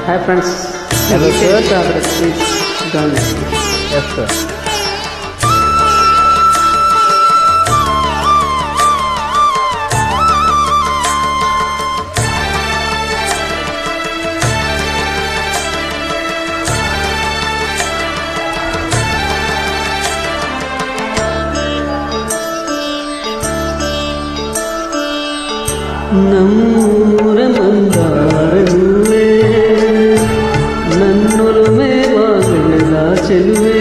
Hi friends, Hello sir. please join us. Yes sir. ನಮ್ಮೂರ ಮಂದಾರ ಹೂವೇ ನನ್ನೊಲುಮೆ ಬಾಗಿಲ ಚೆಲುವೆ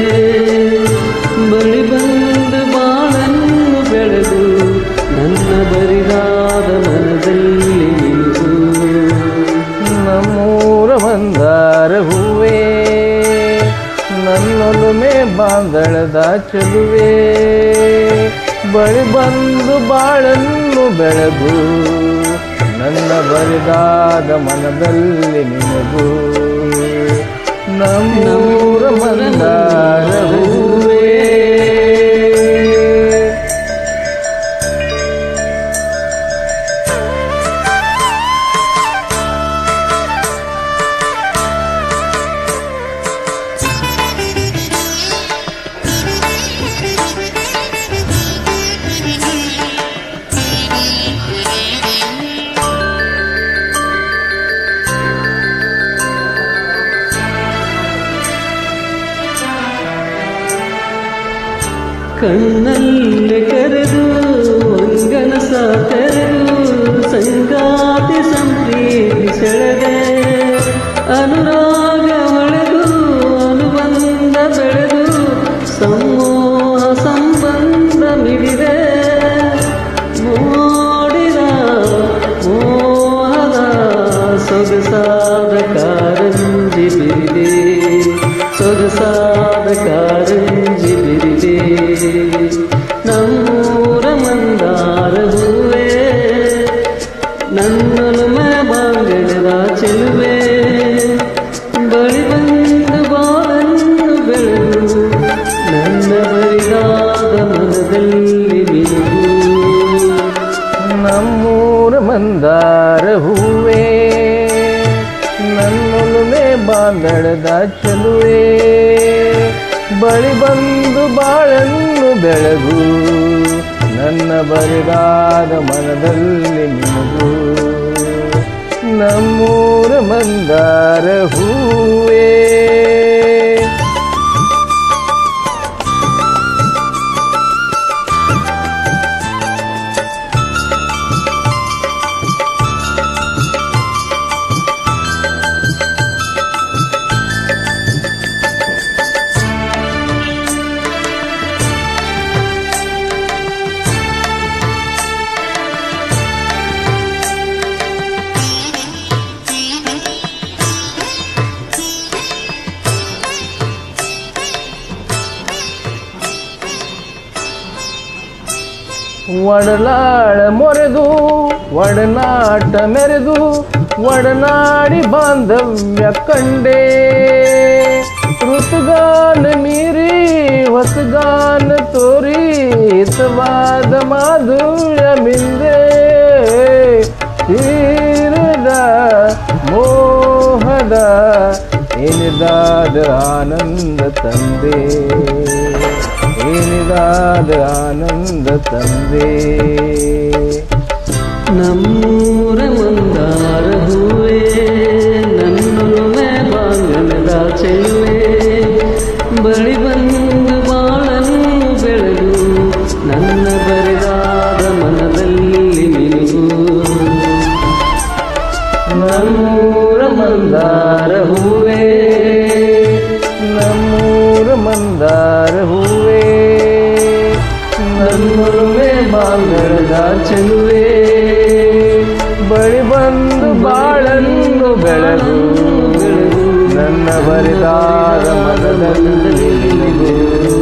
ಬಳಿ ಬಂದು ಬಾಳನ್ನು ಬೆಳೆದು ನನ್ನ ಬರಿದಾದ ಮನದಲ್ಲಿ ನಿಂತು ನಮ್ಮೂರ ಮಂದಾರ ಹೂವೇ ನನ್ನೊಲುಮೆ ಬಾಂಧಳದ ಚೆಲುವೆ ಬಳಿ ಬಂದು ಬಾಳನ್ನು ಬೆಳೆದು ನನ್ನ ಬರಿದಾದ ಮನದಲ್ಲಿ ನಿನಗೂ ನಮ್ಮೂರ ಮಂದಾರ ಹೂವೇ. ಕಣ್ಣಲ್ಲಿ ಕರೆದು ಅಂಗನಸ ತೆರೆದು ಸಂಗಾತಿ ಸಂಪ್ರೀತಿ ಸೆಳೆದೆ ಅನುರಾಗ ಹೊಳೆದು ಅನುಬಂಧ ಬೆಳೆದು ಸಮೂಹ ಸಂಬಂಧ ಮಿಡಿದೆ ಮೋಡಿದ ಮೋಹದ ಸೊಗಸಾದ ಕಾರಂಜಿ ಬಿರಿದೆ ಸೊಗಸಾದ ಕಾರಂಜಿ ಬಿರಿದೆ ನಮ್ಮೂರ ಮಂದಾರ ಹೂವೇ ನನ್ನೊಲುಮೆ ಬಾಂಗಡದ ಚೆಲುವೆ ಬಳಿ ಬಂದು ಬಾಳನ್ನು ಬೆಳೆದು ನನ್ನ ಬರಿದಾದ ಮನದಲ್ಲಿ ನಿಲುವು ನಮ್ಮೂರ ಮಂದಾರ ಹೂವೇ ನನ್ನೊಲುಮೆ ಬಾಂಧಳದ ಚೆಲುವೆ ಬಳಿ ಬಂದು ಬಾಳನ್ನು ಬೆಳಗು ನನ್ನ ಬರಿದಾದ ಮನದಲ್ಲಿ ನಿನಗೂ ನಮ್ಮೂರ ಮಂದಾರ ಹೂವೇ. ಒಡಲಾಳ ಮೊರೆದು ಒಡನಾಟ ಮೆರೆದು ಒಡನಾಡಿ ಬಾಂಧವ್ಯ ಕಂಡೆ ಋತುಗಾನ ಮೀರಿ ಹೊಸಗಾನ ತೋರಿ ಹಿತವಾದ ಮಾಧುರ್ಯ ಮಿಂದೆ ತೀರದ ಮೋಹದ ಏನಿದಾದ ಆನಂದ ತಂದೆ ಏನಿದಾದ ಆನಂದ ತಂದೆ ನಮ್ಮೂರ ಮಂದಾರ ಹೂವೇ ನನ್ನೊಲುಮೆ ಬಾಂಗನದ ಚೆಲುವೆ ಬಳಿ ಬಂದು ಬಾಳನ್ನು ಬೆಳೆದು ನನ್ನ ಬರಿದಾದ ಮನದಲ್ಲಿ ನಿಲುವು ನಮ್ಮೂರ ಮಂದಾರ ಹೂವೇ ನಮ್ಮೂರ ಮಂದಾರ ಹೂವೇ ನನ್ನೊಲುಮೆ ಬಾಂಗಡದ ಚೆಲುವೆ ಬಳಿ ಬಂದು ಬಾಳನ್ನು ಬೆಳಗು ನನ್ನ ಬರಿದಾದ ಮನದಲ್ಲಿ ನಿಲುವು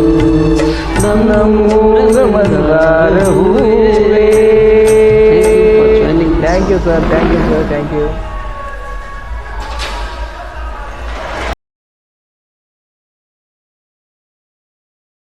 ನಮ್ಮೂರ ಮಂದಾರ ಹೂವೇ. Thank you sir, thank you sir, thank you.